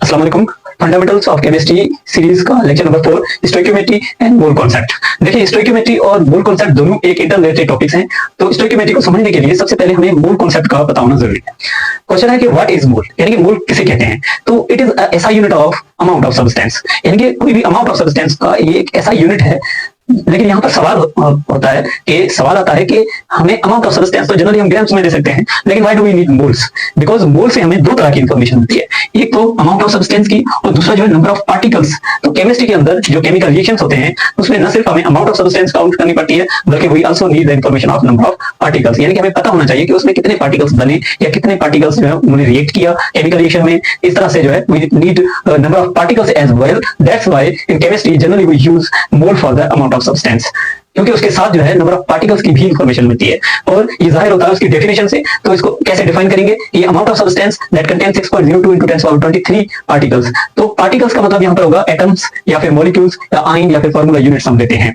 अस्सलाम वालेकुम। Fundamentals of chemistry series का lecture number 4 stoichiometry and mole concept. देखिए स्टोइकियोमेट्री और मोल कॉन्सेप्ट दोनों एक इंटररिलेटेड टॉपिक्स हैं। तो स्टोइकियोमेट्री को समझने के लिए सबसे पहले हमें मोल कॉन्सेप्ट का पता होना जरूरी है। क्वेश्चन है कि व्हाट इज मोल, यानी कि मोल किसे कहते हैं। तो इट इज ऐसा unit of amount of substance, यानी कि कोई भी अमाउंट ऑफ सब्सटेंस का ये एक ऐसा यूनिट है। लेकिन यहाँ पर सवाल होता है कि सवाल आता है कि हमें अमाउंट ऑफ सब्सटेंस तो जनरली हम ग्राम्स में ले सकते हैं, लेकिन why do we need moles? Because mole से हमें दो तरह की इंफॉर्मेशन मिलती है, एक तो अमाउंट ऑफ सब्सटेंस की और दूसरा जो है नंबर ऑफ पार्टिकल्स। तो केमिस्ट्री के अंदर जो केमिकल रिएक्शंस होते हैं उसमें न सिर्फ हमें अमाउंट ऑफ सब्सटेंस काउंट करनी पड़ती है, बल्कि we also need the information of number of particles, यानी कि हमें पता होना चाहिए कि उसमें कितने पार्टिकल्स बने या कितने पार्टिकल्स जो है उन्होंने रिएक्ट किया केमिकल रिएक्शन में। इस तरह से जो है we need number of particles as well. That's why in chemistry generally we use mole for the amount of substance, क्योंकि उसके साथ जो है नंबर ऑफ पार्टिकल्स की भी इंफॉर्मेशन मिलती है और ये जाहिर होता है उसकी डेफिनेशन से। तो इसको कैसे डिफाइन करेंगे? ये amount of substance that contain 6.02 into 10⁻23 particles. तो पार्टिकल्स का मतलब यहाँ पर होगा एटम्स या फिर मॉलिक्यूल्स या आयन या फिर फार्मूला यूनिट्स हम लेते हैं।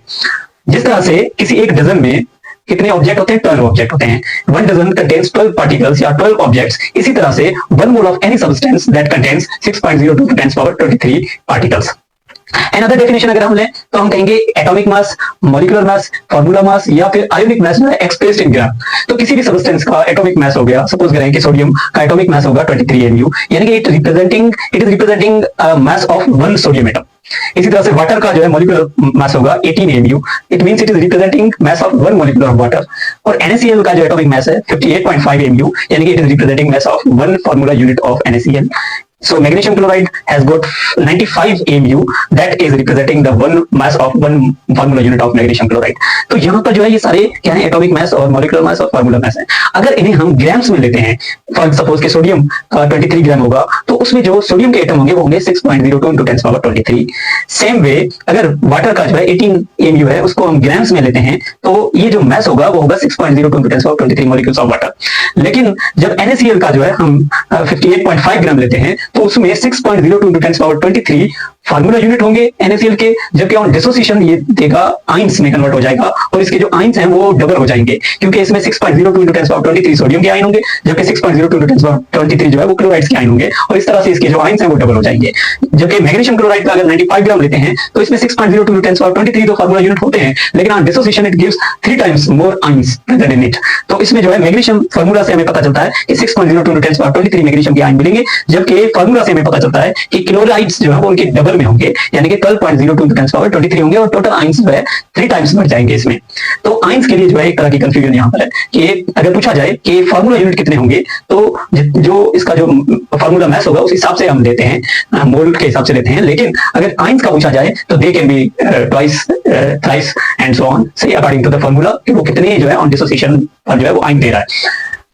जिस तरह से किसी एक डजन में कितने ऑब्जेक्ट होते हैं? 12 ऑब्जेक्ट होते हैं। वन डजन कंटेन्स 12 पार्टिकल्स या 12 ऑब्जेक्ट्स। इसी तरह से one mole of any substance that contains 6.02 into 10⁻23 particles. Another definition अगर हम लें तो हम कहेंगे atomic mass, molecular mass, formula mass या फिर आयोनिक मास एक्सप्रेस्ड इन ग्राम। तो किसी भी सब्सटेंस का एटॉमिक मास हो गया, सपोज करें कि सोडियम का एटॉमिक मास होगा 23 mu, यानी कि it is representing mass of one sodium atom. इसी तरह से वाटर का जो है मॉलिक्यूलर मास होगा 18 mu, it means it is representing mass of one molecule of water. और NaCl का जो एटॉमिक मास है 58.5 mu, यानी कि it is representing mass of one formula unit of NaCl। So magnesium chloride has got 95 mu, that is representing the one mass of one formula unit of magnesium chloride। तो यहाँ पर जो है ये सारे क्या है? एटॉमिक मास और मॉलिक्यूलर मास और फार्मूला मास है। अगर इन्हें हम ग्राम्स में लेते हैं, फॉर सपोज के सोडियम का 23 ग्राम होगा, तो उसमें जो सोडियम के एटम होंगे वो होंगे 6.02 into 10⁻23। सेम वे अगर वाटर का जो है 18 mu है, उसको हम ग्राम्स में लेते हैं, तो ये जो मास होगा वो होगा 6.02 into 10⁻23 मॉलिक्यूल्स ऑफ वाटर। लेकिन जब NaCl का जो है हम 58.5 ग्राम लेते हैं, तो उसमें 6.02 into 10⁻23 फार्मूला यूनिट होंगे NaCl के, जबकि ऑन डिसोसिएशन ये देगा आयंस में कन्वर्ट हो जाएगा और इसके जो आयंस हैं वो डबल हो जाएंगे, क्योंकि इसमें 6.02 into 10⁻23 सोडियम के आयन होंगे, जबकि 6.02 into 10⁻23 जो है वो क्लोराइड्स के आयन होंगे और इस तरह से इसके जो आयंस हैं वो डबल हो जाएंगे। जबकि मैग्नीशियम क्लोराइड का अगर 95 ग्राम लेते हैं तो इसमें 6.02 into 10⁻23 तो फार्मूला यूनिट होते हैं, लेकिन on dissociation it gives 3 times more ions than in it. तो इसमें जो है मैग्नीशियम फार्मूला से हमें पता चलता है कि 6.02 into 10⁻23 मैग्नीशियम के आयन मिलेंगे, जबकि फार्मूला से हमें पता चलता है कि क्लोराइड्स जो है वो उनके डबल में होंगे, यानी कि 12.02 into 10⁻23 होंगे और टोटल आयंस जो है 3 times बढ़ जाएंगे इसमें। तो आयंस के लिए जो है एक तरह की कंफ्यूजन यहाँ पर है कि अगर पूछा जाए कि फार्मूला यूनिट कितने होंगे, तो जो इसका जो फार्मूला मास होगा उस हिसाब से हम लेते हैं, मोल के हिसाब से लेते हैं। लेकिन अगर आयंस का पूछा जाए तो they can be twice, thrice and so on, से अकॉर्डिंग टू द फार्मूला कि वो कितने जो है ऑन डिसोसिएशन पर जो है वो आयन दे रहा है।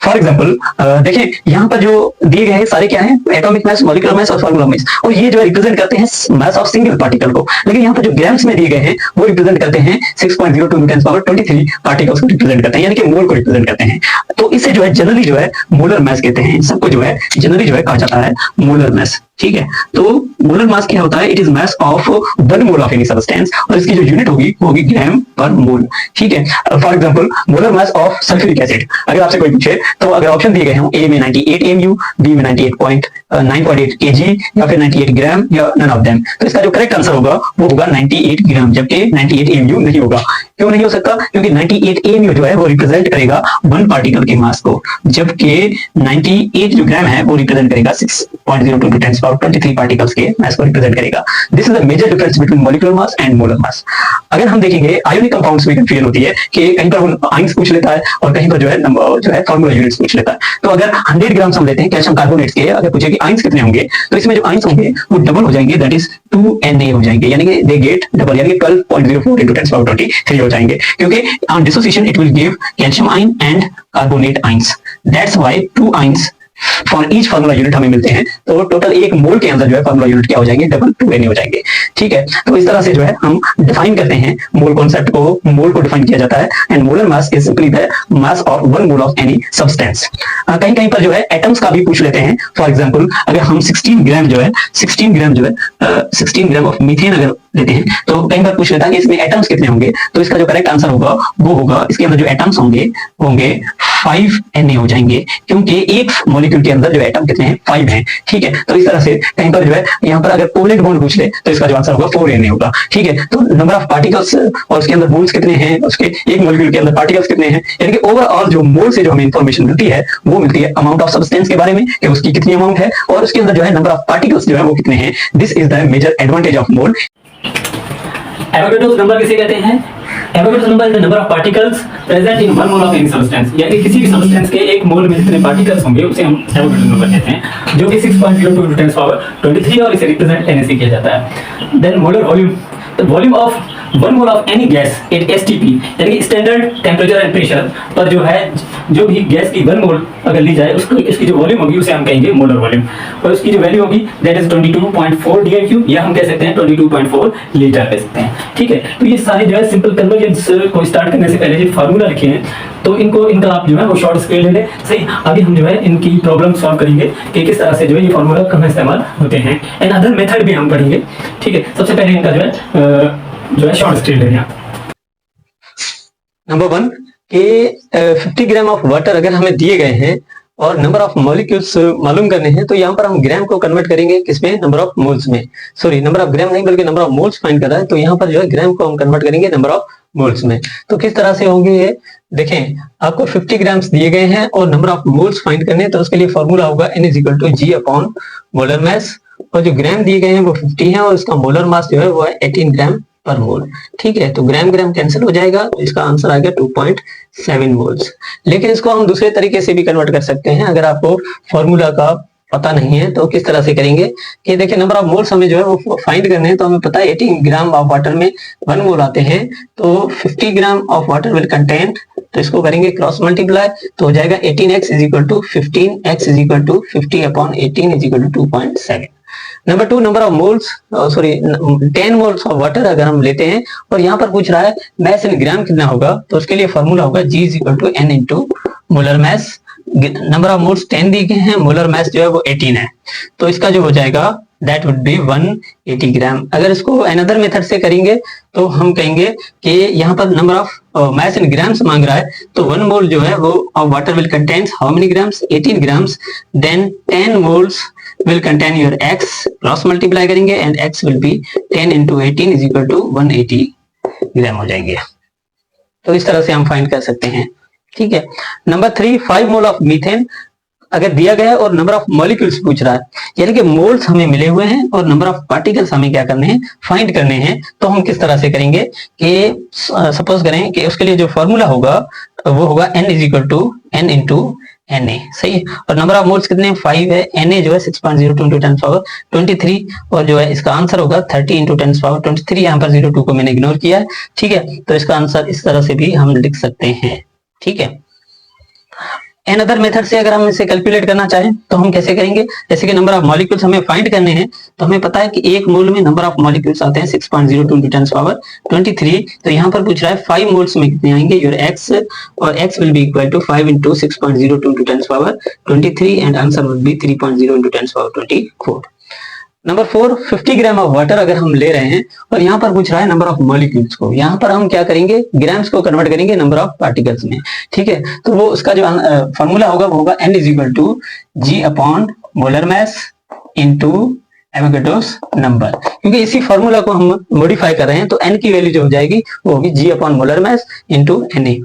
फॉर एग्जाम्पल देखिए यहाँ पर जो दिए गए हैं सारे क्या हैं? एटॉमिक मास, मॉलिक्यूलर मास और फार्मूला मास, और ये जो है रिप्रेजेंट करते हैं मास ऑफ सिंगल पार्टिकल को। लेकिन यहाँ पर जो ग्राम्स में दिए गए हैं वो रिप्रेजेंट करते हैं 6.02 into 10⁻23 पार्टिकल्स को रिप्रेजेंट करते हैं, यानी कि मोल को रिप्रेजेंट करते हैं। तो इसे जो है जनरली जो है मोलर मास कहते हैं। सबको जो है जनरली जो है कहा जाता है मोलर मास, ठीक है। तो मोलर मास क्या होता है? It is mass of one mole of any substance और इसकी जो यूनिट होगी वो होगी ग्राम पर मोल, ठीक है। For example molar mass of sulphuric acid अगर आपसे कोई पूछे तो अगर ऑप्शन दिए गए हों ए में 98 mu, बी में 98.9.8 kg या फिर 98 ग्राम या नन ऑफ देम, तो इसका जो करेक्ट आंसर होगा वो होगा 98 ग्राम, जबकि 98 mu नहीं होगा। क्यों नहीं हो सकता? क्योंकि 98 mu जो है वो रिप्रेजेंट करेगा वन पार्टिकल के मास को, जबकि 98 जो ग्राम है वो रिप्रेजेंट करेगा 6.02 into 10⁻23 पार्टिकल्स के मास को रिप्रेजेंट करेगा। This is the major difference between molecular mass and molar mass. अगर हम देखेंगे आयोनिक कंपाउंड्स में कंफ्यूजन होती है कि कहीं पर वो आयंस पूछ लेता है और कहीं पर जो है फार्मूला यूनिट्स पूछ लेता है। तो अगर 100 ग्राम हम लेते हैं कैल्शियम कार्बोनेट्स के, अगर पूछे कि आयंस कितने होंगे, तो इसमें जो आयंस होंगे वो डबल हो जाएंगे, दैट इज 2Na हो जाएंगे, यानी कि दे गेट डबल, यानी कि 12.04 into 10⁻23 हो जाएंगे, क्योंकि on dissociation it will give calcium ion and carbonate ions. That's why 2 ions for each formula unit हमें मिलते हैं। तो टोटल एक मोल के अंदर जो है फार्मूला यूनिट क्या हो जाएंगे? डबल 2Na हो जाएंगे, ठीक है। तो इस तरह से जो है हम डिफाइन करते हैं मोल कॉन्सेप्ट को, मोल को डिफाइन किया जाता है। And molar mass is simply the mass of one mole of any substance. कहीं कहीं पर जो है एटम्स का भी पूछ लेते हैं। फॉर एग्जांपल अगर हम 16 ग्राम जो है 16 ग्राम ऑफ मीथेन अगर लेते हैं तो कई बार पूछ लेता है कि इसमें एटम्स कितने होंगे, तो इसका जो करेक्ट आंसर होगा वो होगा, इसके अंदर जो एटम्स होंगे होंगे 5 Na हो जाएंगे, क्योंकि एक मॉलिक्यूल के अंदर जो एटम कितने हैं 5 हैं। ठीक है, तो इस तरह से कहीं पर जो है यहाँ पर अगर कोवलेंट बॉन्ड पूछ ले तो इसका जो आंसर होगा 4Na होगा। ठीक है, तो नंबर ऑफ पार्टिकल्स और उसके अंदर मोल्स कितने हैं, उसके एक मॉलिक्यूल के अंदर पार्टिकल्स कितने हैं, यानी कि ओवरऑल जो मोल से जो हमें इंफॉर्मेशन मिलती है वो मिलती है अमाउंट ऑफ सब्सटेंस के बारे में कि उसकी कितनी अमाउंट है, और उसके अंदर जो है नंबर ऑफ पार्टिकल्स जो है वो कितने हैं। This is the major advantage of mole. Avogadro's number किसे कहते हैं? Avogadro's number is the number of particles present in 1 mole of any substance, यानी किसी भी सब्सटेंस के 1 मोल में जितने पार्टिकल्स होंगे उसे हम एवोगैड्रोस नंबर कहते हैं, जो कि 6.02 × 10⁻23 और इसे रिप्रेजेंट NaC किया जाता है। Then molar volume, the volume of 1 mole of any gas at STP, यानी कि स्टैंडर्ड टेम्परेचर एंड प्रेशर पर जो है जो भी गैस की 1 मोल अगर ली जाए उसको इसकी जो वॉल्यूम होगी उसे हम कहेंगे मोलर वॉल्यूम, और उसकी जो वैल्यू होगी दैट इज 22.4 dm3, या हम कह सकते हैं 22.4 लीटर कह सकते हैं। ठीक है, तो ये सारे जो है सिंपल कन्वर्जेंस को स्टार्ट करने से पहले जो फार्मूला लिखे हैं तो इनका आप जो है वो शॉर्ट स्क्रीन ले लें। सही, आगे हम जो है इनकी प्रॉब्लम सॉल्व करेंगे कि किस तरह से जो है ये फार्मूला कहाँ इस्तेमाल होते हैं, एंड अदर मेथड भी हम पढ़ेंगे। ठीक है, सबसे पहले इनका जो है शॉर्ट स्क्रीन ले लें। नंबर 1 के 50 ग्राम ऑफ वाटर अगर हमें दिए गए हैं और नंबर ऑफ मॉलिक्यूल्स मालूम करने हैं, तो यहाँ पर हम ग्राम को कन्वर्ट करेंगे किसमें, नंबर ऑफ मोल्स में। सॉरी, नंबर ऑफ ग्राम नहीं बल्कि नंबर ऑफ मोल्स फाइंड कर रहा है, तो यहाँ पर जो है ग्राम को हम कन्वर्ट करेंगे नंबर ऑफ मोल्स में। तो किस तरह से होंगे ये देखें, आपको 50 ग्राम्स दिए गए हैं और नंबर ऑफ मोल्स फाइंड करने हैं, तो उसके लिए फॉर्मूला होगा N = G अपॉन मोलर मास, और जो ग्राम दिए गए हैं वो 50 है और इसका मोलर मास जो है वो है 18 ग्राम पर मोल। ठीक है, तो ग्राम ग्राम कैंसिल हो जाएगा, तो इसका आंसर आएगा 2.7 मोल्स। लेकिन इसको हम दूसरे तरीके से भी कन्वर्ट कर सकते हैं, अगर आपको फॉर्मूला का पता नहीं है तो किस तरह से करेंगे कि देखिए नंबर ऑफ मोल्स हमें जो है वो फाइंड करने हैं, तो हमें पता है 18 ग्राम ऑफ वाटर में 1 मोल आते हैं, तो 50 gram of water will contain, तो इसको करेंगे क्रॉस मल्टीप्लाई, तो हो जाएगा 18x = 15, x = 50 upon 18 = 2.7। Number 2, number of moles 10 moles of water अगर हम लेते हैं और यहाँ पर पूछ रहा है मास इन ग्राम कितना होगा, तो उसके लिए फॉर्मूला होगा G = N × molar mass. Number of moles 10 दिए गए हैं, मोलर मास जो है वो 18 है, तो इसका जो हो जाएगा दैट वुड बी 180 ग्राम। अगर इसको अनदर मेथड से करेंगे तो हम कहेंगे कि यहाँ पर number of mass in grams मांग रहा है, तो 1 मोल जो है वो of water will contains how many grams, 18 grams, then 10 moles will contain your x, cross multiply करेंगे and x will be 10 × 18 = 180 ग्राम हो जाएंगे। तो इस तरह से हम फाइंड कर सकते हैं। ठीक है, नंबर 3, 5 मोल ऑफ मीथेन अगर दिया गया है और नंबर ऑफ मॉलिक्यूल्स पूछ रहा है, यानी कि मोल्स हमें मिले हुए हैं और नंबर ऑफ पार्टिकल्स हमें क्या करने हैं, फाइंड करने हैं। तो हम किस तरह से करेंगे कि सपोज करें कि उसके लिए जो फॉर्मूला होगा वो होगा N = N × Na। सही, और नंबर ऑफ मोल्स कितने हैं, 5 है, Na जो है 6.02 × 10⁻23, और जो है इसका आंसर होगा 30 × 10⁻23, यहाँ पर 02 को मैंने इग्नोर किया है। ठीक है, तो इसका आंसर इस तरह से भी हम लिख सकते हैं। ठीक है, अनदर मेथड से अगर हम इसे कैलकुलेट करना चाहें तो हम कैसे करेंगे, जैसे कि नंबर ऑफ मॉलिक्यूल्स हमें फाइंड करने हैं, तो हमें पता है कि एक मोल में नंबर ऑफ मॉलिक्यूल्स आते हैं 6.02 × 10⁻23, तो यहाँ पर पूछ रहा है 5 मोल्स में कितने आएंगे, योर x, और x will be equal to 5 × 6.02 × 10⁻23 and answer will be 3.0 × 10⁻24। Number 4, 50 gram of water अगर हम ले रहे हैं और यहाँ पर पूछ रहा है नंबर ऑफ मॉलिक्यूल्स को, यहाँ पर हम क्या करेंगे, ग्राम्स को कन्वर्ट करेंगे नंबर ऑफ पार्टिकल्स में। ठीक है, तो वो उसका जो फॉर्मूला होगा वो होगा N = G upon molar mass into Avogadro's number, क्योंकि इसी फॉर्मूला को हम मॉडिफाई कर रहे हैं, तो N की वैल्यू जो हो जाएगी वो होगी G upon molar mass into Na।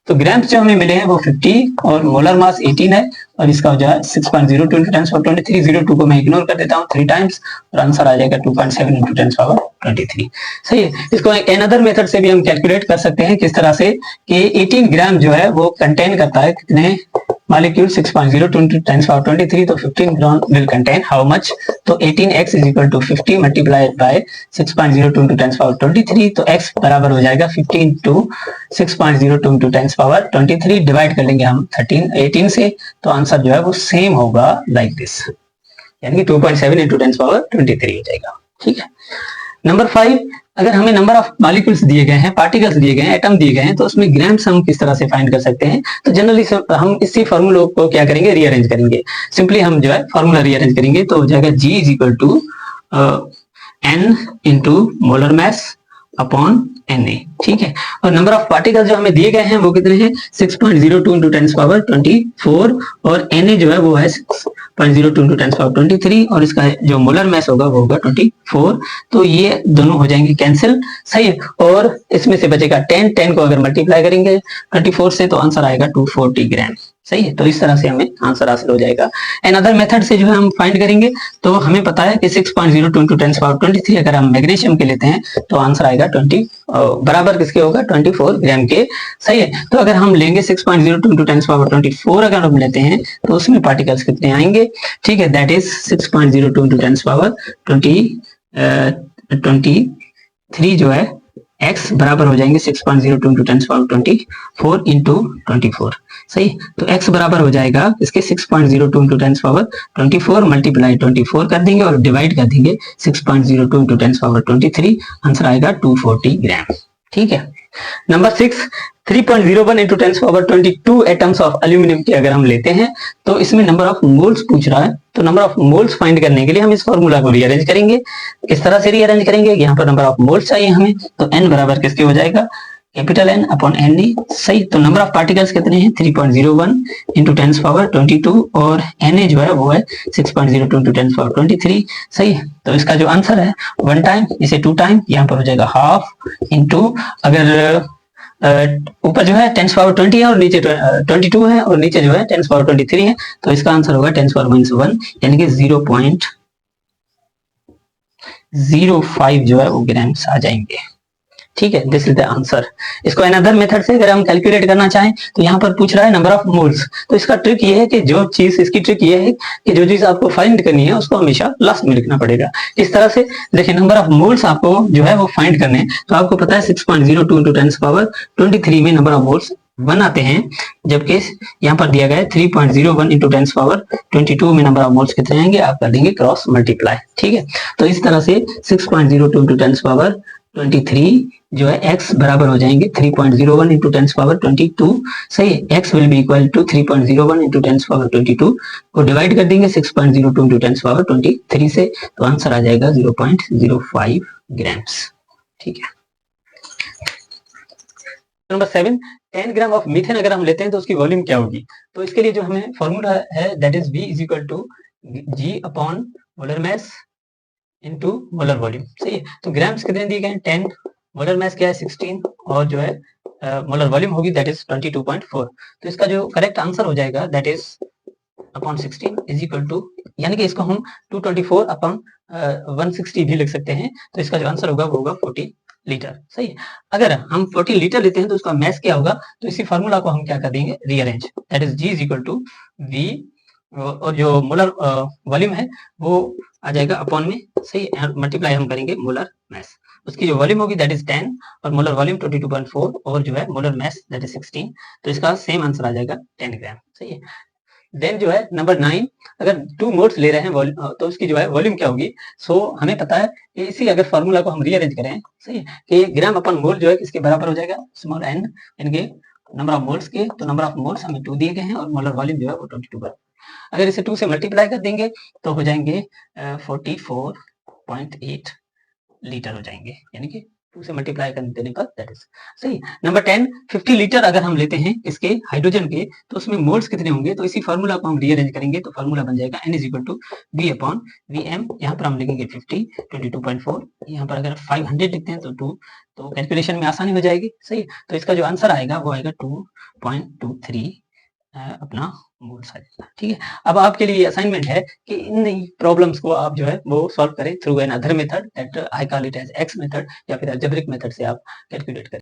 तो ग्राम्स जो हमें मिले हैं वो 50 और मोलर मास 18 है, और इसका हो जाए 6.02 × 10⁻23, 02 को मैं इग्नोर कर देता हूँ 3 टाइम्स, और आंसर आ जाएगा 2.7 × 10⁻23। सही है, इसको एक अनदर मेथड से भी हम कैलकुलेट कर सकते हैं, किस तरह से कि 18 ग्राम जो है वो कंटेन करता है कितने मॉलिक्यूल, 6.02 × 10⁻23, तो 15 ग्राम विल कंटेन हाउ मच, तो 18x = 50 मल्टीप्लाइड बाय 6.02 × 10⁻23, तो x बराबर हो जाएगा 15 × 6.02 × 10⁻23, डिवाइड कर लेंगे हम 18 से, तो आंसर जो है वो सेम होगा लाइक दिस, यानी कि 2.7 × 10⁻23 हो जाएगा। ठीक है, नंबर 5, अगर हमें नंबर ऑफ मॉलिक्यूल्स दिए गए हैं, पार्टिकल्स दिए गए हैं, एटम दिए गए हैं, तो उसमें ग्राम्स हम किस तरह से फाइंड कर सकते हैं, तो जनरली हम इसी फॉर्मूला को क्या करेंगे, रीअरेंज करेंगे। सिंपली हम जो है फॉर्मूला रीअरेंज करेंगे, तो हो जाएगा G = n into molar mass upon Na, ठीक है। और नंबर ऑफ पार्टिकल्स जो हमें दिए गए हैं वो कितने हैं 6.02 इंटू 10 पावर 24 और Na जो है वो है 6.02 इंटू 10 पावर 23 और इसका जो मोलर मास होगा वो होगा 24। तो ये दोनों हो जाएंगे कैंसिल, सही है। और इसमें से बचेगा 10 को अगर मल्टीप्लाई करेंगे 24 से तो आंसर आएगा 240 ग्राम, सही है। तो इस तरह से हमें आंसर हासिल हो जाएगा। एंड अदर मेथड से जो है हम फाइंड करेंगे तो हमें पता है कि 6.02 इंटू 10 पावर 23 अगर हम मैग्नीशियम के लेते हैं तो आंसर आएगा 20 बराबर किसके होगा 24 ग्राम के, सही है। तो अगर हम लेंगे 6.02 इंटू 10 पावर 24 अगर हम लेते हैं तो उसमें पार्टिकल्स कितने आएंगे, ठीक है, दैट इज 6.02 इंटू 10 पावर 23 जो है x बराबर हो जाएंगे 6.02 इंटू 10 पावर 24 इंटू 24, सही। तो x बराबर हो जाएगा इसके 6.02 इंटू 10 पावर 24 मल्टीप्लाई 24 कर देंगे और डिवाइड कर देंगे 6.02 इंटू 10 पावर 23, आंसर आएगा 240 ग्राम, ठीक है। Number 6 3.01 into 10 power 22 atoms of aluminium के अगर हम लेते हैं तो इसमें नंबर ऑफ मोल्स पूछ रहा है। तो नंबर ऑफ मोल्स फाइंड करने के लिए हम इस फॉर्मूला को रीअरेंज करेंगे। किस तरह से रीअरेंज करेंगे, यहाँ पर नंबर ऑफ मोल्स चाहिए हमें, तो n बराबर किसके हो जाएगा कैपिटल N अपॉन Na, सही। तो नंबर ऑफ पार्टिकल्स कितने हैं 3.01 इंटू 10 पावर 22 और Na जो है वो है 6.02 इंटू 10 पावर 23, सही। तो इसका जो आंसर है 1 टाइम इसे 2 टाइम यहाँ पर हो जाएगा हाफ इंटू, अगर ऊपर जो है 10 पावर 20 है और नीचे 22 है और नीचे जो है 10 पावर 23 है, तो इसका आंसर होगा 10 पावर -1 यानी कि 0.05 जो है वो ग्राम्स आ जाएंगे, ठीक है। This is the answer. इसको अनदर मेथड से अगर हम कैलकुलेट करना चाहें तो यहाँ पर पूछ रहा है नंबर ऑफ मोल्स। तो इसका ट्रिक ये है कि जो चीज इसकी ट्रिक ये है कि जो चीज आपको फाइंड करनी है उसको हमेशा लास्ट में लिखना पड़ेगा। इस तरह से देखिए नंबर ऑफ मोल्स आपको जो है वो फाइंड करने हैं, तो आपको पता है 6.02 इंटू 10 पावर 23 में नंबर ऑफ मोल्स 1 आते हैं, जबकि यहाँ पर दिया गया है 3.01 इंटू 10 पावर 22 में नंबर ऑफ मोल्स कितने आएंगे, आप कर देंगे क्रॉस मल्टीप्लाई, ठीक है। तो इस तरह से 6.02 इंटू 10 पावर 23 जो है x बराबर हो जाएंगे 3.01 इंटू 10 पावर 22, सही है। x will be equal to 3.01 into 10 power 22 को डिवाइड कर देंगे 6.02 इंटू 10 पावर 23 से, तो आंसर आ जाएगा 0.05 ग्राम्स, ठीक है। नंबर 7 10 ग्राम ऑफ मीथेन अगर हम लेते हैं तो उसकी वॉल्यूम क्या होगी। तो इसके लिए जो हमें फॉर्मूला है that is V is equal to G upon molar mass into molar volume, सही है। तो ग्राम्स कितने दिए गए हैं 10, मोलर मास क्या है 16 और जो है मोलर वॉल्यूम होगी दैट इज 22.4। तो इसका जो करेक्ट आंसर हो जाएगा that is upon 16 is equal to, यानी कि इसको हम 224 अपॉन 160 भी लिख सकते हैं। तो इसका जो आंसर होगा वो होगा 40 लीटर, सही है। अगर हम 40 लीटर लेते हैं तो उसका मास क्या होगा, तो इसी फार्मूला को हम क्या कर देंगे rearrange, that is G is equal to V और जो मोलर वॉल्यूम है वो आ जाएगा अपॉन में, सही, मल्टीप्लाई हम करेंगे मोलर मास, उसकी जो वॉल्यूम होगी दैट इज 10 और मोलर वॉल्यूम 22.4 और जो है मोलर मास दैट इज 16, तो इसका सेम आंसर आ जाएगा 10 ग्राम, सही है। देन जो है नंबर 9 अगर 2 मोल्स ले रहे हैं तो उसकी जो है वॉल्यूम क्या होगी। सो हमें पता है कि इसी अगर फार्मूला को हम रीअरेंज करें, सही है, कि ग्राम अपन मोल जो है किसके बराबर हो जाएगा स्मॉल n यानी कि नंबर ऑफ मोल्स के, तो नंबर ऑफ मोल्स हमें 2 दिए गए हैं और मोलर वॉल्यूम जो है वो 22 पर, अगर इसे 2 से मल्टीप्लाई कर देंगे तो हो जाएंगे 44.8 लीटर हो जाएंगे, यानी कि 2 से मल्टीप्लाई कर देने पर दैट इज सही। नंबर 10 50 लीटर अगर हम लेते हैं इसके हाइड्रोजन के तो उसमें मोल्स कितने होंगे, तो इसी फार्मूला को हम रीअरेंज करेंगे तो फार्मूला बन जाएगा n is equal to V upon Vm, यहाँ पर हम लिखेंगे 50 22.4, यहाँ पर अगर 500 लिखते हैं तो 2, तो कैलकुलेशन में आसानी हो जाएगी, सही। तो इसका जो आंसर आएगा वो आएगा 2.23 अपना मोल्स आ जाएगा, ठीक है। अब आपके लिए असाइनमेंट है कि इन प्रॉब्लम्स को आप जो है वो सॉल्व करें through another method that I call it as X method या फिर अलजेब्रिक मेथड से आप कैलकुलेट करें।